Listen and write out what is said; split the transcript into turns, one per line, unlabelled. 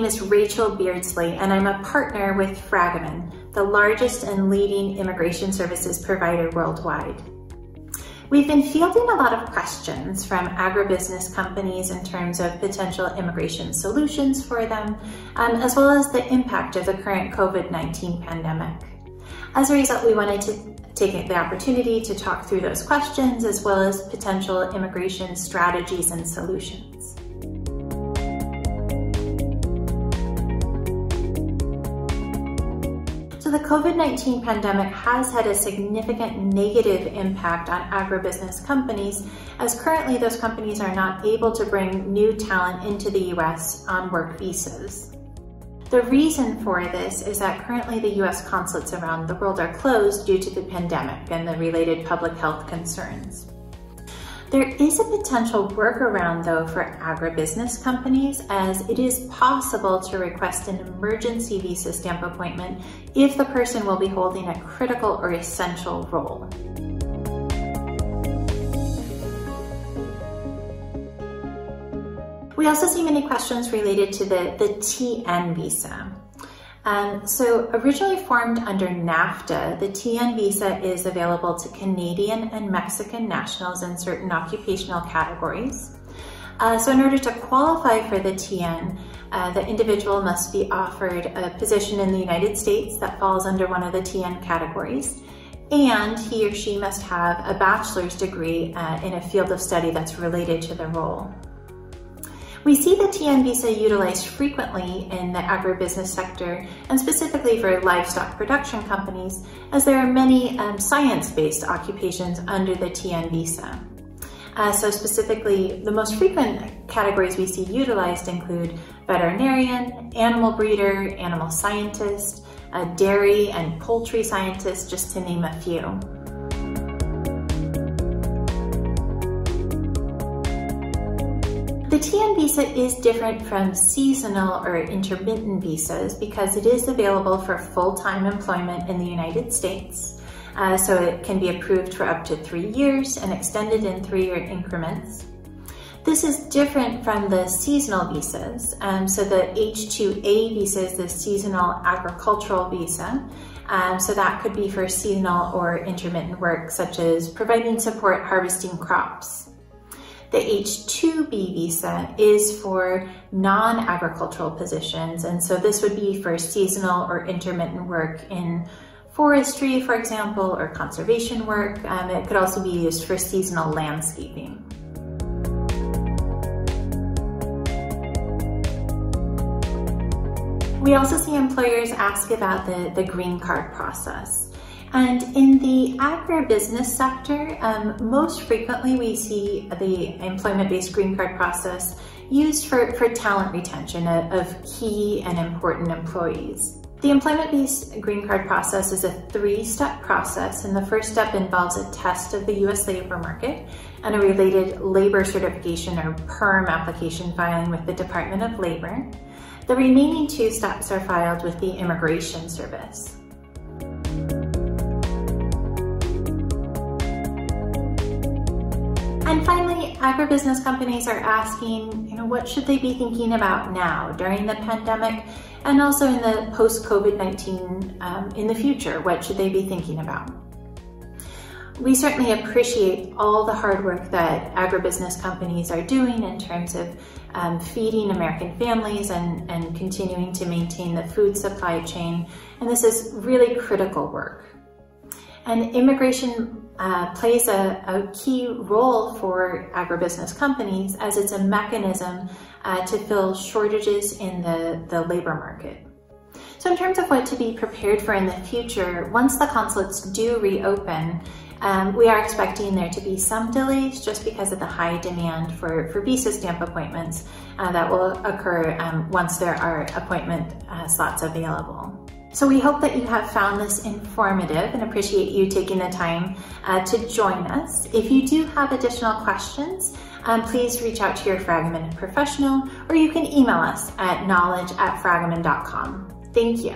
name is Rachel Beardsley, and I'm a partner with Fragomen, the largest and leading immigration services provider worldwide. We've been fielding a lot of questions from agribusiness companies in terms of potential immigration solutions for them, as well as the impact of the current COVID-19 pandemic. As a result, we wanted to take the opportunity to talk through those questions, as well as potential immigration strategies and solutions. So the COVID-19 pandemic has had a significant negative impact on agribusiness companies, as currently those companies are not able to bring new talent into the US on work visas. The reason for this is that currently the US consulates around the world are closed due to the pandemic and the related public health concerns. There is a potential workaround though for agribusiness companies, as it is possible to request an emergency visa stamp appointment if the person will be holding a critical or essential role. We also see many questions related to the TN visa. So originally formed under NAFTA, the TN visa is available to Canadian and Mexican nationals in certain occupational categories. So in order to qualify for the TN, the individual must be offered a position in the United States that falls under one of the TN categories, and he or she must have a bachelor's degree in a field of study that's related to the role. We see the TN visa utilized frequently in the agribusiness sector, and specifically for livestock production companies, as there are many science-based occupations under the TN visa. So specifically, the most frequent categories we see utilized include veterinarian, animal breeder, animal scientist, dairy and poultry scientist, just to name a few. The TN visa is different from seasonal or intermittent visas because it is available for full-time employment in the United States. So it can be approved for up to 3 years and extended in 3-year increments. This is different from the seasonal visas. So the H-2A visa is the seasonal agricultural visa. So that could be for seasonal or intermittent work, such as providing support harvesting crops. The H-2B visa is for non-agricultural positions, and so this would be for seasonal or intermittent work in forestry, for example, or conservation work. It could also be used for seasonal landscaping. We also see employers ask about the green card process. And in the agribusiness sector, most frequently we see the employment-based green card process used for talent retention of key and important employees. The employment-based green card process is a 3-step process, and the first step involves a test of the US labor market and a related labor certification or PERM application filing with the Department of Labor. The remaining 2 steps are filed with the Immigration Service. And finally, agribusiness companies are asking, what should they be thinking about now during the pandemic, and also in the post-COVID-19 in the future? What should they be thinking about? We certainly appreciate all the hard work that agribusiness companies are doing in terms of feeding American families and continuing to maintain the food supply chain. And this is really critical work. And immigration plays a key role for agribusiness companies, as it's a mechanism to fill shortages in the labor market. So in terms of what to be prepared for in the future, once the consulates do reopen, we are expecting there to be some delays just because of the high demand for visa stamp appointments that will occur once there are appointment slots available. So we hope that you have found this informative and appreciate you taking the time to join us. If you do have additional questions, please reach out to your Fragomen professional, or you can email us at knowledge@fragomen.com. Thank you.